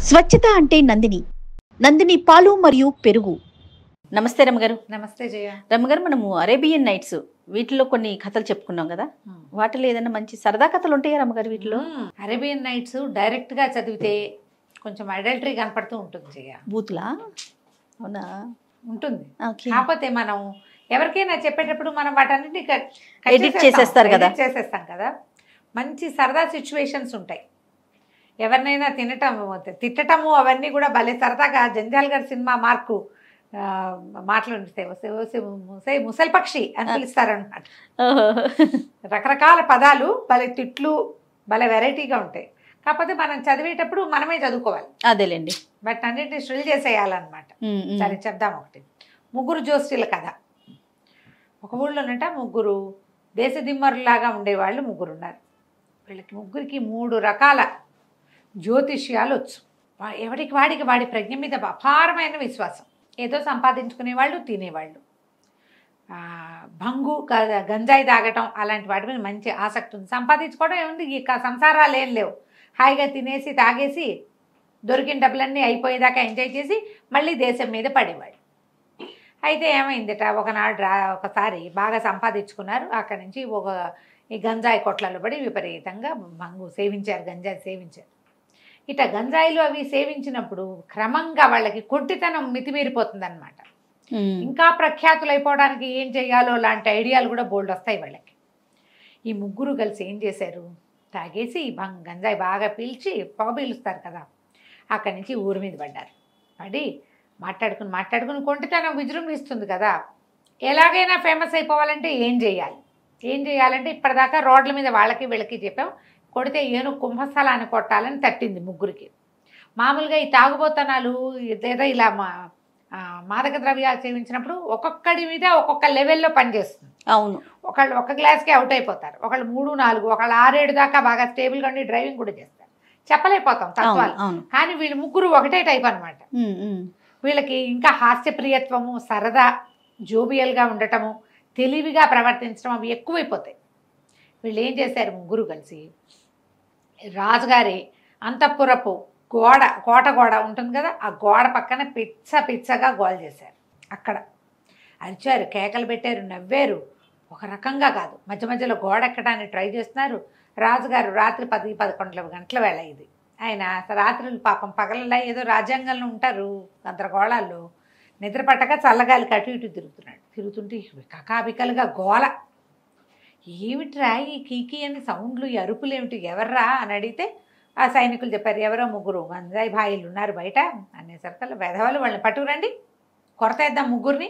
స్వచ్ఛత అంటే నందిని. నందిని పాలు మరియు పెరుగు. నమస్తే రమ్మగారు. నమస్తే జయ. రమ్మగారు, మనము అరేబియన్ నైట్స్ వీటిలో కొన్ని కథలు చెప్పుకున్నాం కదా, వాటిలో ఏదైనా మంచి సరదా కథలు ఉంటాయా రమ్మగారు వీటిలో? అరేబియన్ నైట్స్ డైరెక్ట్ గా చదివితే కొంచెం అడల్టరీ కనపడుతూ ఉంటుంది జయ. బూతులా? అవునా? ఉంటుంది. ఓకే. కాకపోతే మనం ఎవరికైనా చెప్పేటప్పుడు మనం వాటన్నిటిని ఎడిట్ చేసేస్తారు కదా. చేసేస్తాం కదా. మంచి సరదా సిచ్యువేషన్స్ ఉంటాయి. ఎవరినైనా తిట్టటము అవన్నీ కూడా భలే సరదాగా. జంజాల్ గారి సినిమా మార్కు మాటలు ముసలి పక్షి అని పిలుస్తారనమాట. రకరకాల పదాలు భలే తిట్లు భలే వెరైటీగా ఉంటాయి. కాకపోతే మనం చదివేటప్పుడు మనమే చదువుకోవాలి. అదేలేండి. బట్ అన్నింటినీ శ్రిల్ చేసేయాలన్నమాట. సరే చెప్దాం. ఒకటి ముగ్గురు జోస్యుల కథ. ఒక ఊళ్ళోనట ముగ్గురు దేశదిమ్మరులాగా ఉండేవాళ్ళు ముగ్గురు ఉన్నారు. వీళ్ళకి ముగ్గురికి 3 రకాల జ్యోతిష్యాలు వచ్చు. ఎవరికి వాడికి వాడి ప్రజ్ఞ మీద అపారమైన విశ్వాసం. ఏదో సంపాదించుకునేవాళ్ళు, తినేవాళ్ళు. భంగు గంజాయి తాగటం అలాంటి వాటి మీద మంచి ఆసక్తి ఉంది. సంపాదించుకోవడం ఏముంది, ఇక సంసారాలు ఏం లేవు. హాయిగా తినేసి తాగేసి దొరికిన డబ్బులన్నీ అయిపోయేదాకా ఎంజాయ్ చేసి మళ్ళీ దేశం మీద పడేవాళ్ళు. అయితే ఏమైందిట, ఒకసారి బాగా సంపాదించుకున్నారు. అక్కడి నుంచి ఈ గంజాయి కొట్లలో పడి విపరీతంగా భంగు సేవించారు, గంజాయి సేవించారు. ఇట గంజాయిలు అవి సేవించినప్పుడు క్రమంగా వాళ్ళకి కొట్టితనం మితిమీరిపోతుంది అనమాట. ఇంకా ప్రఖ్యాతులు అయిపోవడానికి ఏం చేయాలో లాంటి ఐడియాలు కూడా బోల్డ్ వస్తాయి వాళ్ళకి. ఈ ముగ్గురు కలిసి ఏం చేశారు, తాగేసి గంజాయి బాగా పీల్చి పొగ పీలుస్తారు కదా, అక్కడి నుంచి ఊరి మీద పడ్డారు. పడి మాట్లాడుకుని కొంటితనం విజృంభిస్తుంది కదా. ఎలాగైనా ఫేమస్ అయిపోవాలంటే ఏం చేయాలంటే ఇప్పటిదాకా రోడ్ల మీద వాళ్ళకి వీళ్ళకి చెప్పాం, కొడితే ఏనుగు కుంభస్థలాన్ని కొట్టాలని తట్టింది ముగ్గురికి. మామూలుగా ఈ తాగుబోతనాలు ఏదో ఇలా మాదక ద్రవ్యాలు సేవించినప్పుడు ఒక్కొక్కడి మీద ఒక్కొక్క లెవెల్లో పనిచేస్తుంది. అవును. ఒకళ్ళు ఒక గ్లాస్కే అవుట్ అయిపోతారు, ఒకళ్ళు 3, 4, ఒకళ్ళు 6, 7 దాకా బాగా స్టేబుల్గా ఉండి డ్రైవింగ్ కూడా చేస్తారు. చెప్పలేకపోతాం తత్వాలు. కానీ వీళ్ళు ముగ్గురు ఒకటే టైప్ అనమాట. వీళ్ళకి ఇంకా హాస్యప్రియత్వము, సరదా, జోబియల్గా ఉండటము, తెలివిగా ప్రవర్తించడం అవి ఎక్కువైపోతాయి. వీళ్ళు ఏం చేశారు, ముగ్గురు కలిసి రాజుగారి అంతఃపురపు కోట గోడ ఉంటుంది కదా, ఆ గోడ పక్కన పిచ్చగా గోల్ చేశారు. అక్కడ అరిచారు, కేకలు పెట్టారు, నవ్వారు. ఒక రకంగా కాదు, మధ్య మధ్యలో గోడ ఎక్కడానికి ట్రై చేస్తున్నారు. రాజుగారు రాత్రి 10-11 గంటల వేళ ఇది. ఆయన రాత్రులు పాపం పగలలా ఏదో రాజ్యాంగంలో ఉంటారు గందరగోళాల్లో. నిద్ర పట్టక చల్లగాలికి అటు ఇటు తిరుగుతుంటే కకాబికలుగా గోల. ఏమిట్రా ఈ కీకి అని సౌండ్లు, ఈ అరుపులు ఏమిటి, ఎవర్రా అని అడిగితే ఆ సైనికులు చెప్పారు, ఎవరో ముగ్గురు గంజాయి భాయిలు ఉన్నారు బయట అనేసరికల్లా వెధవాళ్ళు వాళ్ళని పట్టుకురండి, కొరతేద్దాం ముగ్గురిని.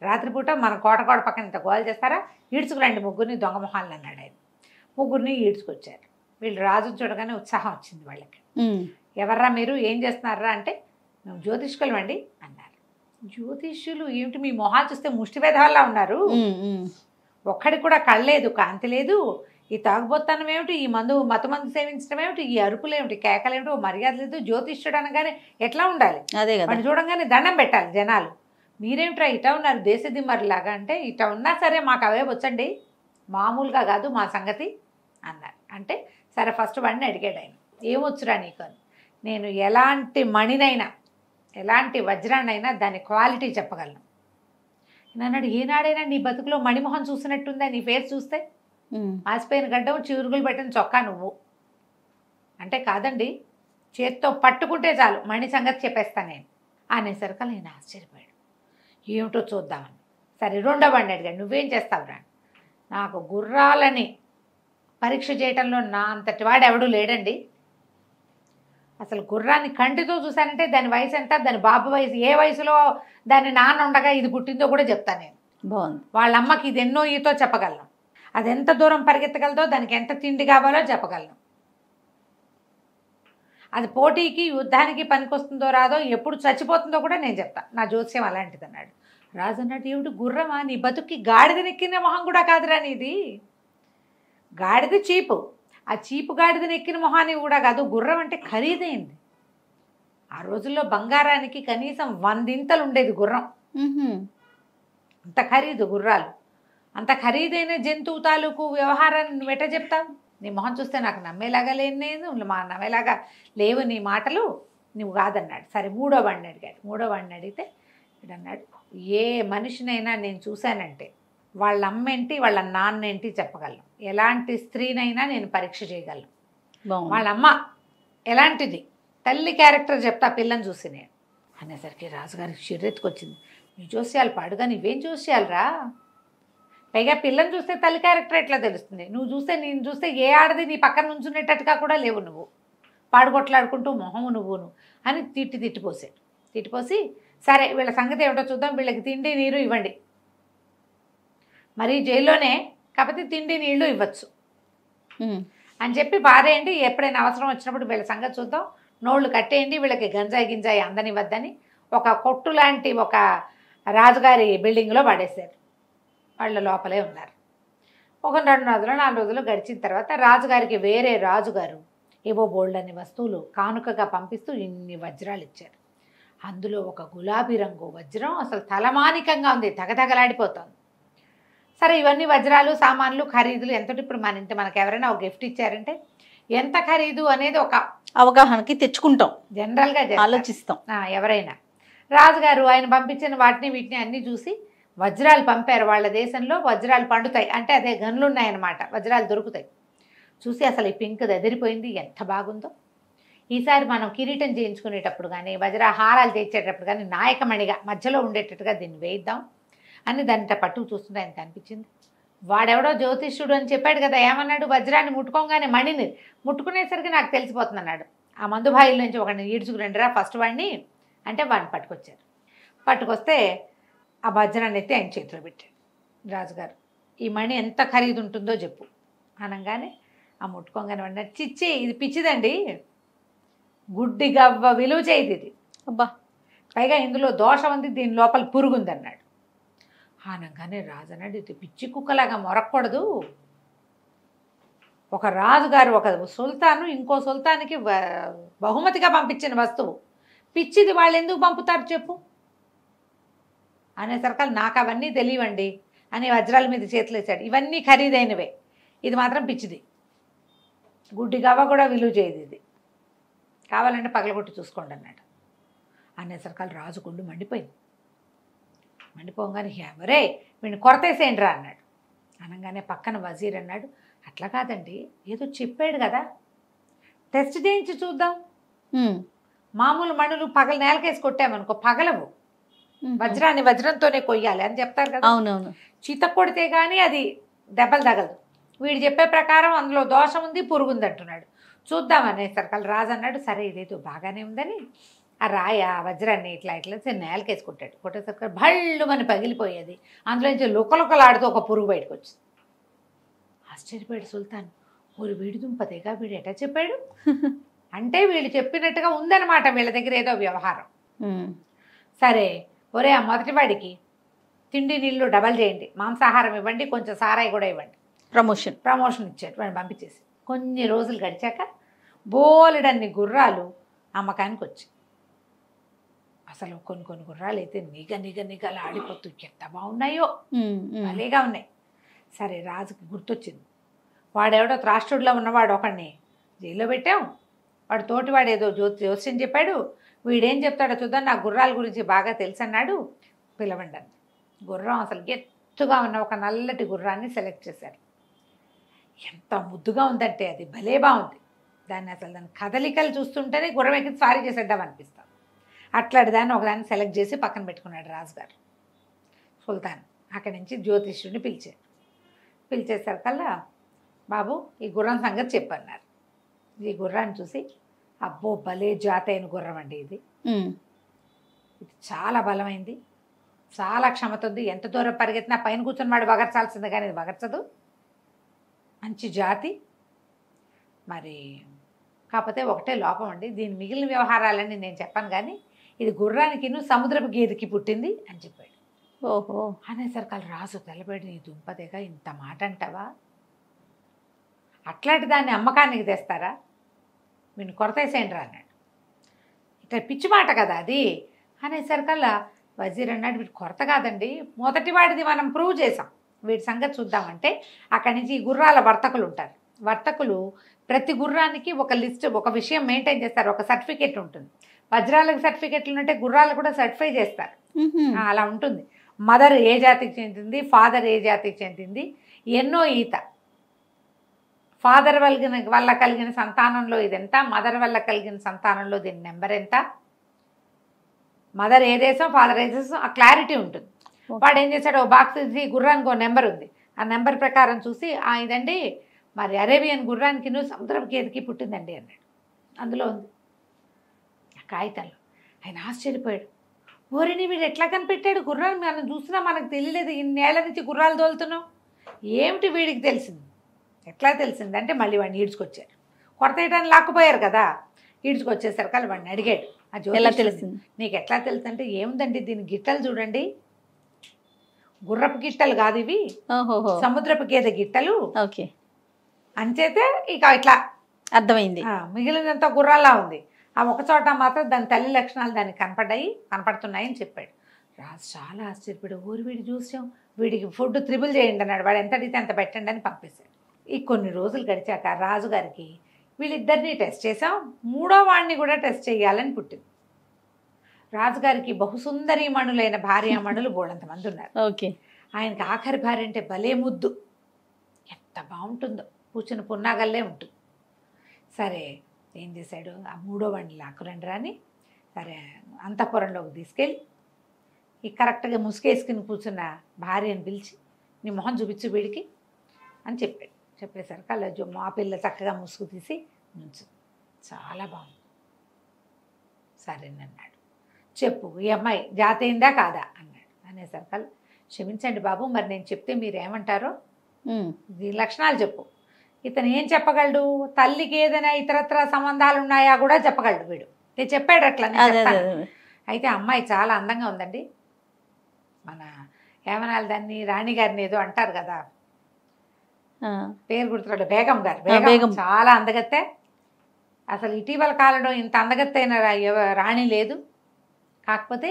రాత్రిపూట మన కోట పక్కన ఇంత గోల చేస్తారా, ఈడ్చుకురండి ముగ్గురిని దొంగ మొహాలను అన్నాడు ఆయన. ముగ్గురిని ఈడ్చుకొచ్చారు. వీళ్ళు రాజును చూడగానే ఉత్సాహం వచ్చింది వాళ్ళకి. ఎవర్రా మీరు, ఏం చేస్తున్నారా అంటే, మేము జ్యోతిష్కులం అండి అన్నారు. జ్యోతిష్యులు ఏమిటి, మీ మొహాలు చూస్తే ముష్టి వేధవాళ్ళ ఉన్నారు, ఒక్కడికి కూడా కళ్ళలేదు, కాంతి లేదు, ఈ తాగుబోత్తనం ఏమిటి, ఈ మత్తు మందు సేవించడం ఏమిటి, ఈ అరుపులేమిటి, కేకలేమిటి, మర్యాద లేదు. జ్యోతిష్యుడు అనగానే ఎట్లా ఉండాలి, వాడిని చూడంగానే దండం పెట్టాలి జనాలు. మీరేమిట్రా ఇట ఉన్నారు దేశదిమ్మరిలాగా అంటే, ఇట ఉన్నా సరే మాకు అవే వచ్చండి, మామూలుగా కాదు మా సంగతి అన్నారు. అంటే సరే ఫస్ట్ వాడిని అడిగాడు ఆయన, ఏమొచ్చురా నీకు అని. నేను ఎలాంటి మణినైనా ఎలాంటి వజ్రాన్నైనా దాని క్వాలిటీ చెప్పగలను అన్నాడు. ఏనాడైనా నీ బతుకులో మణిమోహన్ చూసినట్టుందా, నీ ఫేస్ చూస్తే మాసిపోయిన గడ్డం, చిరుగులు పెట్టిన చొక్కా నువ్వు అంటే, కాదండి చేత్తో పట్టుకుంటే చాలు మణి సంగతి చెప్పేస్తాను నేను అనేసరికి నేను ఆశ్చర్యపోయాడు. ఏమిటో చూద్దామని. సరే రెండో వాడిని అడిగాడు, నువ్వేం చేస్తావురా. నాకు గుర్రాలని పరీక్ష చేయటంలో నా అంతటి వాడు ఎవడూ లేడండి. అసలు గుర్రాన్ని కంటితో చూశానంటే దాని వయసు ఎంత, దాని బాబు వయసు ఏ వయసులో దాని నాన్న ఉండగా ఇది పుట్టిందో కూడా చెప్తాను నేను. బాగుంది. వాళ్ళ అమ్మకి ఇది ఎన్నో ఈతో చెప్పగలను, అది ఎంత దూరం పరిగెత్తగలదో, దానికి ఎంత తిండి కావాలో చెప్పగలను, అది పోటీకి యుద్ధానికి పనికొస్తుందో రాదో, ఎప్పుడు చచ్చిపోతుందో కూడా నేను చెప్తాను. నా జోస్యం అలాంటిది అన్నాడు. రాజు అన్నట్టు, ఏమిటి గుర్రమా, నీ బతుక్కి గాడిదనెక్కిన మొహం కూడా కాదురా నీది. గాడిద చీపు, ఆ చీపు గాడిదని ఎక్కిన మొహాన్ని కూడా కాదు. గుర్రం అంటే ఖరీదైంది. ఆ రోజుల్లో బంగారానికి కనీసం 100 ఉండేది గుర్రం. అంత ఖరీదు గుర్రాలు. అంత ఖరీదైన జంతువు తాలూకు వ్యవహారాన్ని నువ్వు ఎట్ట చెప్తావు? నీ మొహం చూస్తే నాకు నమ్మేలాగా లేను, నేను మా నమ్మేలాగా లేవు నీ మాటలు, నువ్వు కాదన్నాడు. సరే మూడో వాడిని అడిగాడు. మూడో వాడిని అడిగితే అన్నాడు, ఏ మనిషినైనా నేను చూశానంటే వాళ్ళ అమ్మ ఏంటి వాళ్ళ నాన్న ఏంటి చెప్పగలను, ఎలాంటి స్త్రీనైనా నేను పరీక్ష చేయగలను. వాళ్ళ అమ్మ ఎలాంటిది తల్లి క్యారెక్టర్ చెప్తా పిల్లని చూసి నేను అనేసరికి రాజుగారికి చిరెత్తుకొచ్చింది. నీ జోస్యాలు పాడుగా నువ్వేం జోస్యాలరా, పైగా పిల్లని చూస్తే తల్లి క్యారెక్టర్ ఎట్లా తెలుస్తుంది, నువ్వు చూస్తే నేను చూస్తే ఏ ఆడది నీ పక్కన నుంచునేటట్టుగా కూడా లేవు, నువ్వు పాడుకొట్లాడుకుంటూ మొహము నువ్వును అని తిట్టిపోసాడు. తిట్టిపోసి సరే వీళ్ళ సంగతి ఏమిటో చూద్దాం, వీళ్ళకి తిండి నీరు ఇవ్వండి, మరి జైల్లోనే కాకపోతే తిండి నీళ్లు ఇవ్వచ్చు అని చెప్పి పారేయండి, ఎప్పుడైనా అవసరం వచ్చినప్పుడు వీళ్ళ సంగతి చూద్దాం, నోళ్ళు కట్టేయండి, వీళ్ళకి గంజాయి గింజాయి అందనివ్వద్దని ఒక కొట్టు లాంటి ఒక రాజుగారి బిల్డింగ్లో పడేశారు. వాళ్ళ లోపలే ఉన్నారు. ఒక 2 రోజులు 4 రోజులు గడిచిన తర్వాత రాజుగారికి వేరే రాజుగారు ఏవో బోల్డన్ని వస్తువులు కానుకగా పంపిస్తూ ఇన్ని వజ్రాలు ఇచ్చారు. అందులో ఒక గులాబీ రంగు వజ్రం అసలు తలమానికంగా ఉంది, తగతగలాడిపోతుంది. సరే ఇవన్నీ వజ్రాలు సామాన్లు ఖరీదులు ఎంత, ఇప్పుడు మన ఇంటి మనకు ఎవరైనా ఒక గిఫ్ట్ ఇచ్చారంటే ఎంత ఖరీదు అనేది ఒక అవగాహనకి తెచ్చుకుంటాం, జనరల్గా ఆలోచిస్తాం. ఎవరైనా రాజుగారు ఆయన పంపించిన వాటిని వీటిని అన్నీ చూసి వజ్రాలు పంపారు. వాళ్ళ దేశంలో వజ్రాలు పండుతాయి అంటే అదే గనులు ఉన్నాయన్నమాట, వజ్రాలు దొరుకుతాయి. చూసి అసలు ఈ పింక్ ఎదిరిపోయింది, ఎంత బాగుందో. ఈసారి మనం కిరీటం చేయించుకునేటప్పుడు కానీ వజ్రహారాలు తెచ్చేటప్పుడు కానీ నాయకమణిగా మధ్యలో ఉండేటట్టుగా దీన్ని వేయిద్దాం అని దానిట పట్టుకు చూస్తుంటే ఆయనకు అనిపించింది. వాడెవడో జ్యోతిష్యుడు అని చెప్పాడు కదా, ఏమన్నాడు, వజ్రాన్ని ముట్టుకోగానే మణిని ముట్టుకునేసరికి నాకు తెలిసిపోతుంది అన్నాడు. ఆ మందుబాయిల నుంచి ఒకడిని ఈడ్చుకురండిరా ఫస్ట్ వాడిని అంటే వాడిని పట్టుకొచ్చారు. పట్టుకొస్తే ఆ వజ్రాన్ని ఎత్తి ఆయన చేతిలో పెట్టాడు. రాజుగారు ఈ మణి ఎంత ఖరీదు ఉంటుందో చెప్పు అనగానే ఆ ముట్టుకోగానే వాడిని చిచ్చి ఇది పిచ్చిదండి, గుడ్డి గవ్వ విలువ చేయదు ఇది, అబ్బా పైగా ఇందులో దోషం ఉంది, దీని లోపల పురుగుంది అన్నాడు. అనగానే రాజు అన్నాడు, ఇది పిచ్చి కుక్కలాగా మొరక్కూడదు, ఒక రాజుగారు ఒక సుల్తాను ఇంకో సుల్తానికి బహుమతిగా పంపించిన వస్తువు, పిచ్చిది వాళ్ళు ఎందుకు పంపుతారు చెప్పు అనేసరికి నాకు అవన్నీ తెలియవండి అని వజ్రాల మీద చేతులు వేసాడు. ఇవన్నీ ఖరీదైనవే, ఇది మాత్రం పిచ్చిది, గుడ్డి గవ్వ కూడా విలువ చేయదు, ఇది కావాలంటే పగలగొట్టి చూసుకోండి అన్నాడు. అనేసరికి రాజు గుండు మండిపోయింది. మండిపోగానే ఎవరే వీడిని కొరతేసేయండి రా అన్నాడు. అనగానే పక్కన వజీర్ అన్నాడు, అట్లా కాదండి ఏదో చెప్పాడు కదా, టెస్ట్ చేయించి చూద్దాం, మామూలు మణులు పగల నేలకేసి కొట్టామనుకో పగలవు, వజ్రాన్ని వజ్రంతోనే కొయ్యాలి అని చెప్తారు కదా. అవునవును, చీత కొడితే కానీ అది దెబ్బలు తగలదు. వీడు చెప్పే ప్రకారం అందులో దోషం ఉంది, పురుగుంది అంటున్నాడు, చూద్దాం అనేసరికి రాజు అన్నాడు, సరే ఇదేదో బాగానే ఉందని ఆ రాయ వజ్రాన్ని ఇట్లా ఇట్లా నేలకేసి కొట్టాడు. కొట్టేసరికి భళ్ళు అని పగిలిపోయేది, అందులో నుంచి లుకలుకలాడుతూ ఒక పురుగు బయటకు వచ్చింది. ఆశ్చర్యపోయాడు సుల్తాన్, ఊరు వీడి దుంపతేగా వీడు ఎటా చెప్పాడు అంటే వీళ్ళు చెప్పినట్టుగా ఉందన్నమాట వీళ్ళ దగ్గర ఏదో వ్యవహారం. సరే ఒరే ఆ మొదటివాడికి తిండి నీళ్ళు డబల్ చేయండి, మాంసాహారం ఇవ్వండి, కొంచెం సారాయి కూడా ఇవ్వండి, ప్రమోషన్ ఇచ్చాడు. వాడిని పంపించేసి కొన్ని రోజులు గడిచాక బోలెడన్ని గుర్రాలు అమ్మకానికి వచ్చాయి. అసలు కొన్ని గుర్రాలు అయితే నిగలా ఆడిపోతూ ఎంత బాగున్నాయో, భలేగా ఉన్నాయి. సరే రాజుకి గుర్తొచ్చింది, వాడెవడో త్రాష్ట్రుడిలో ఉన్నవాడు ఒకడిని జైల్లో పెట్టాం, వాడు తోటివాడు ఏదో జోస్యం చెప్పాడు, వీడేం చెప్తాడో చూద్దాం, నా గుర్రాల గురించి బాగా తెలుసు అన్నాడు, పిలవండి అని. గుర్రం అసలు ఎత్తుగా ఉన్న ఒక నల్లటి గుర్రాన్ని సెలెక్ట్ చేశారు. ఎంత ముద్దుగా ఉందంటే అది భలే బాగుంది, దాన్ని అసలు దాని కదలికలు చూస్తుంటేనే గుర్రం ఎక్కి స్వారీ చేసేద్దాం అనిపిస్తాం. అట్లాంటి దాన్ని ఒకదాన్ని సెలెక్ట్ చేసి పక్కన పెట్టుకున్నాడు రాజుగారు. సుల్తాన్ అక్కడి నుంచి జ్యోతిష్యుడిని పిలిచేసరికల్లా బాబు ఈ గుర్రం సంగతి చెప్పన్నారు. ఈ గుర్రాన్ని చూసి అబ్బో భలే జాతైన గుర్రం అండి ఇది చాలా బలమైంది, చాలా క్షమత ఉంది, ఎంత దూరం పరిగెత్తినా పైన కూర్చొని వాడు బగర్చాల్సింది కానీ ఇది బగర్చదు, మంచి జాతి. మరి కాకపోతే ఒకటే లోపం అండి, దీని మిగిలిన వ్యవహారాలన్నీ నేను చెప్పాను కానీ ఇది గుర్రానికి సముద్రపు గేదెకి పుట్టింది అని చెప్పాడు. ఓహో అనేసరికి రాజు తెల్లబడి, నీ దుంపదేగా ఇంత మాట అంటావా, అట్లాంటి దాన్ని అమ్మకానికి తెస్తారా, వీడిని కొరతేసేయండి రా అన్నాడు. ఇట్లా పిచ్చి మాట కదా అది అనేసరికల్లా వజీర్ అన్నాడు, వీడి కొరత కాదండి, మొదటి వాడిది మనం ప్రూవ్ చేసాం, వీడి సంగతి చూద్దామంటే అక్కడి నుంచి ఈ గుర్రాల వర్తకులు ఉంటారు, వర్తకులు ప్రతి గుర్రానికి ఒక లిస్ట్, ఒక విషయం మెయింటైన్ చేస్తారు, ఒక సర్టిఫికేట్ ఉంటుంది. వజ్రాలకు సర్టిఫికెట్లు ఉంటే గుర్రాలు కూడా సర్టిఫై చేస్తారు. అలా ఉంటుంది. మదర్ ఏ జాతికి చెందింది, ఫాదర్ ఏ జాతికి చెందింది, ఎన్నో ఈత, ఫాదర్ వల్ల కలిగిన సంతానంలో ఇదెంత, మదర్ వల్ల కలిగిన సంతానంలో దీని నెంబర్ ఎంత, మదర్ ఏ దేశం ఫాదర్ ఏ దేశం, ఆ క్లారిటీ ఉంటుంది. వాడు ఏం చేశాడు, ఓ బాక్స్ తీసి గుర్రానికి ఓ నెంబర్ ఉంది, ఆ నెంబర్ ప్రకారం చూసి ఇదండి మరి అరేబియన్ గుర్రానికి సముద్రపు గేదెకి పుట్టిందండి అన్నాడు. అందులో ఉంది ఆ కాగితాల్లో. ఆయన ఆశ్చర్యపోయాడు. ఓరిని వీడు ఎట్లా కనిపెట్టాడు, గుర్రాన్ని మనం చూసినా మనకు తెలియలేదు, ఇన్నేళ్ల నుంచి గుర్రాలు తోలుతున్నాం, ఏమిటి వీడికి తెలిసింది, ఎట్లా తెలిసింది అంటే మళ్ళీ వాడిని ఈడ్చుకొచ్చారు. కొరత వేయడానికి లాక్కుపోయారు కదా, ఈడ్చుకొచ్చేసరికి వాళ్ళు వాడిని అడిగాడు, ఎలా తెలిసింది నీకు ఎట్లా తెలుసు అంటే, ఏముందండి దీని గిట్టలు చూడండి, గుర్రపు గిట్టలు కాదు ఇవి, సముద్రపు గేదె గిట్టలు, ఓకే అంచేతే ఇక ఇట్లా అర్థమైంది. మిగిలినంత గుర్రాల్లా ఉంది, ఆ ఒక చోట మాత్రం దాని తల్లి లక్షణాలు దానికి కనపడుతున్నాయి అని చెప్పాడు. రాజు చాలా ఆశ్చర్యపోయాడు. ఊరి వీడి చూసాం, వీడికి ఫుడ్ త్రిబుల్ చేయండి అన్నాడు. వాడు ఎంత అడిగితే అంత పెట్టండి అని పంపేశాడు. ఈ కొన్ని రోజులు గడిచాక రాజుగారికి వీళ్ళిద్దరినీ టెస్ట్ చేసాం, మూడో వాడిని కూడా టెస్ట్ చేయాలని పుట్టింది. రాజుగారికి బహుసుందరీమణులైన భార్యామణులు బోడంతమంది ఉన్నారు. ఓకే. ఆయనకి ఆఖరి భార్య అంటే భలే ముద్దు, ఎంత బాగుంటుందో, కూర్చుని పున్నాగల్లే ఉంటుంది. సరే ఏం చేశాడు, ఆ మూడో వాడిని లాక్కురండి రాని, సరే అంతఃపురంలోకి తీసుకెళ్ళి ఈ కరెక్ట్గా ముసుగేసుకుని కూర్చున్న భార్యను పిలిచి, నీ మొహం చూపించు వీడికి అని చెప్పాడు. చెప్పేసరికి అలా మా పిల్ల చక్కగా ముసుగు తీసి నుంచు, చాలా బాగుంది, సరేనన్నాడు. చెప్పు ఈ అమ్మాయి జాతి అయిందా కాదా అన్నాడు. అనేసరికి క్షమించండి బాబు, మరి నేను చెప్తే మీరేమంటారో, ఈ లక్షణాలు చెప్పు. ఇతను ఏం చెప్పగలడు, తల్లికి ఏదైనా ఇతరత్ర సంబంధాలు ఉన్నాయా కూడా చెప్పగలడు వీడు. నేను చెప్పాడు అట్లా. అయితే అమ్మాయి చాలా అందంగా ఉందండి, మన ఏమనాలి దాన్ని, రాణిగారిని ఏదో అంటారు కదా, పేరు గుర్తురాడు, బేగం గారు, బేగం చాలా అందగత్తే, అసలు ఇటీవల కాలంలో ఇంత అందగత్తైన రాణి లేదు, కాకపోతే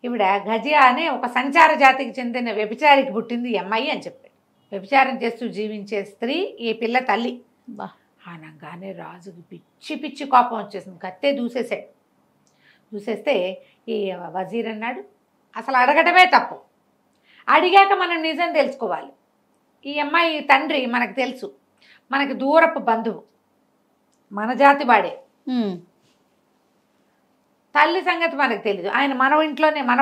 ఈవిడ గజియా అనే ఒక సంచార జాతికి చెందిన వ్యభిచారికి పుట్టింది ఈ అమ్మాయి అని చెప్పాడు. వ్యభిచారం చేస్తూ జీవించే స్త్రీ ఈ పిల్ల తల్లి. అనగానే రాజుకి పిచ్చి పిచ్చి కోపం వచ్చేసింది, కత్తే దూసేసాడు. దూసేస్తే ఈ వజీర్ అన్నాడు, అసలు అడగటమే తప్పు, అడిగాక మనం నిజం తెలుసుకోవాలి. ఈ అమ్మాయి తండ్రి మనకు తెలుసు, మనకి దూరపు బంధువు, మన జాతి వాడే, తల్లి సంగతి మనకు తెలీదు, ఆయన మన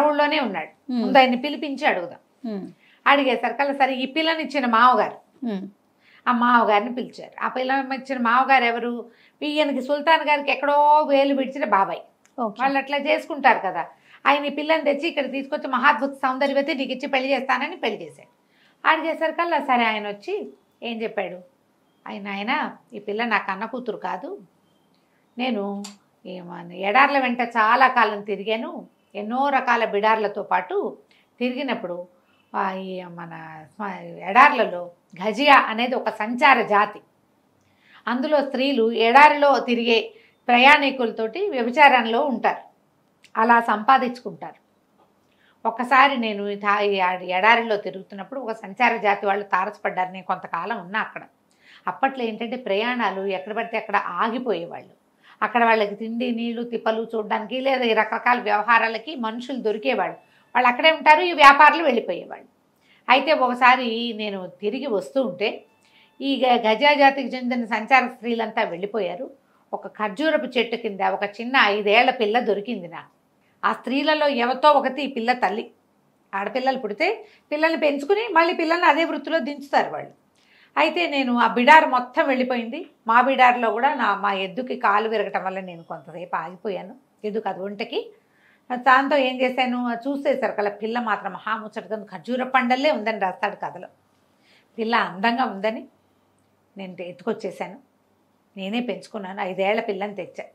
ఊళ్ళోనే ఉన్నాడు, ముందు ఆయన్ని పిలిపించి అడుగుదాం. అడిగేసరికల్లా సరే ఈ పిల్లనిచ్చిన మావగారు, ఆ మావగారిని పిలిచారు. ఆ పిల్లనిచ్చిన మావగారు ఎవరు, ఈయనకి సుల్తాన్ గారికి ఎక్కడో వేలు విడిచిన బాబాయ్, వాళ్ళు అట్లా చేసుకుంటారు కదా. ఆయన ఈ పిల్లని తెచ్చి ఇక్కడ తీసుకొచ్చి మహాద్భుత సౌందర్యవతి నీకు ఇచ్చి పెళ్లి చేస్తానని పెళ్లి చేశాడు. అడిగేసరికల్లా సరే ఆయన వచ్చి ఏం చెప్పాడు, ఆయన ఈ పిల్ల నా కన్న కూతురు కాదు, నేను ఎడార్ల వెంట చాలా కాలం తిరిగాను, ఎన్నో రకాల బిడార్లతో పాటు తిరిగినప్పుడు ఈ మన ఎడార్లలో గజియా అనేది ఒక సంచార జాతి, అందులో స్త్రీలు ఎడారిలో తిరిగే ప్రయాణికులతోటి వ్యభిచారంలో ఉంటారు, అలా సంపాదించుకుంటారు. ఒక్కసారి నేను ఎడారిలో తిరుగుతున్నప్పుడు ఒక సంచార జాతి వాళ్ళు తారసపడ్డారు, నేను కొంతకాలం ఉన్నా అక్కడ. అప్పట్లో ఏంటంటే ప్రయాణాలు ఎక్కడ పడితే అక్కడ ఆగిపోయేవాళ్ళు, అక్కడ వాళ్ళకి తిండి నీళ్లు తిప్పలు చూడడానికి లేదా ఈ రకరకాల వ్యవహారాలకి మనుషులు దొరికేవాళ్ళు, వాళ్ళు అక్కడే ఉంటారు, ఈ వ్యాపారులు వెళ్ళిపోయేవాళ్ళు. అయితే ఒకసారి నేను తిరిగి వస్తూ ఉంటే ఈ గజా జాతికి చెందిన సంచార స్త్రీలంతా వెళ్ళిపోయారు. ఒక ఖర్జూరపు చెట్టు కింద ఒక చిన్న 5 ఏళ్ల పిల్ల దొరికింది నాకు. ఆ స్త్రీలలో ఎవతో ఒకటి ఈ పిల్ల తల్లి. ఆడపిల్లలు పుడితే పిల్లల్ని పెంచుకుని మళ్ళీ పిల్లల్ని అదే వృత్తిలో దించుతారు వాళ్ళు. అయితే నేను ఆ బిడారు మొత్తం వెళ్ళిపోయింది. మా బిడారులో కూడా మా ఎద్దుకి కాలు విరగటం వల్ల నేను కొంతసేపు ఆగిపోయాను, ఎద్దు కాదు ఒంటకి. దాంతో ఏం చేశాను, చూసేసరికి అలా పిల్ల మాత్రం మహాముచ్చటగా ఖర్జూర పండల్లే ఉందని రాస్తాడు కథలో. పిల్ల అందంగా ఉందని నేను ఎత్తుకొచ్చేసాను, నేనే పెంచుకున్నాను. 5 ఏళ్ల పిల్లని తెచ్చా,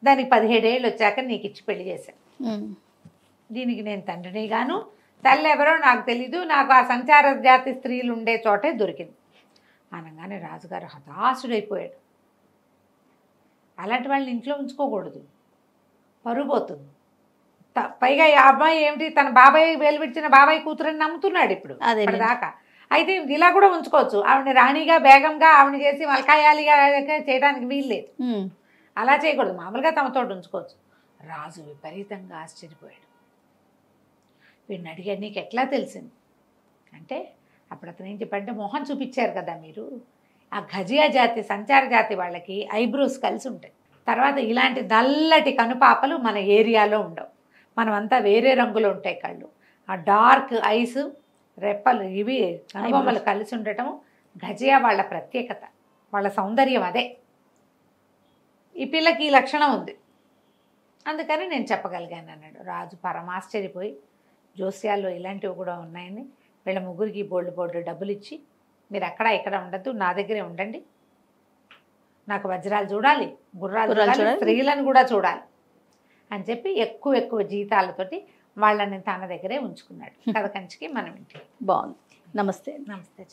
దానికి 17 ఏళ్ళు వచ్చాక నీకు ఇచ్చి పెళ్లి చేశాను. దీనికి నేను తండ్రిని గాను, తల్లి ఎవరో నాకు తెలీదు, నాకు ఆ సంచార జాతి స్త్రీలు ఉండే చోటే దొరికింది అనగానే రాజుగారు హతాశుడైపోయాడు. అలాంటి వాళ్ళని ఇంట్లో ఉంచుకోకూడదు, పరుగు పోతుంది. పైగా ఈ అబ్బాయి ఏమిటి, తన బాబాయ్ వేలు విడిచిన బాబాయ్ కూతురని నమ్ముతున్నాడు ఇప్పుడు. దాకా అయితే ఇలా కూడా ఉంచుకోవచ్చు, ఆవిడని రాణిగా బేగంగా ఆవిడని చేసి మలకాయాలిగా చేయడానికి వీలు లేదు. అలా చేయకూడదు, మామూలుగా తమతో ఉంచుకోవచ్చు. రాజు విపరీతంగా ఆశ్చర్యపోయాడు. వీడిని అడిగాడు, నీకు ఎట్లా తెలిసింది అంటే అప్పుడు అతను ఏం చెప్పంటే, మొహం చూపించారు కదా మీరు, ఆ గజియా జాతి సంచార జాతి వాళ్ళకి ఐబ్రోస్ కలిసి ఉంటాయి. తర్వాత ఇలాంటి నల్లటి కనుపాపలు మన ఏరియాలో ఉండవు, మనమంతా వేరే రంగులో ఉంటాయి కళ్ళు. ఆ డార్క్ ఐస్, రెప్పలు, ఇవి కనుబొమ్మలు కలిసి ఉండటం గజియా వాళ్ళ ప్రత్యేకత, వాళ్ళ సౌందర్యం అదే. ఈ పిల్లకి ఈ లక్షణం ఉంది, అందుకని నేను చెప్పగలిగాను అన్నాడు. రాజు పరమాశ్చర్యపోయి, జోస్యాల్లో ఇలాంటివి కూడా ఉన్నాయని వీళ్ళ ముగ్గురికి బోల్డ్ డబ్బులు ఇచ్చి, మీరు అక్కడ ఇక్కడ ఉండద్దు, నా దగ్గరే ఉండండి, నాకు వజ్రాలు చూడాలి, గుర్రాలు చూడాలి, స్త్రీలను కూడా చూడాలి అని చెప్పి ఎక్కువ జీతాలతోటి వాళ్ళని తన దగ్గరే ఉంచుకున్నాడు. కథ కంచికి మనం ఇంటికి. బాగుంది. నమస్తే. నమస్తే.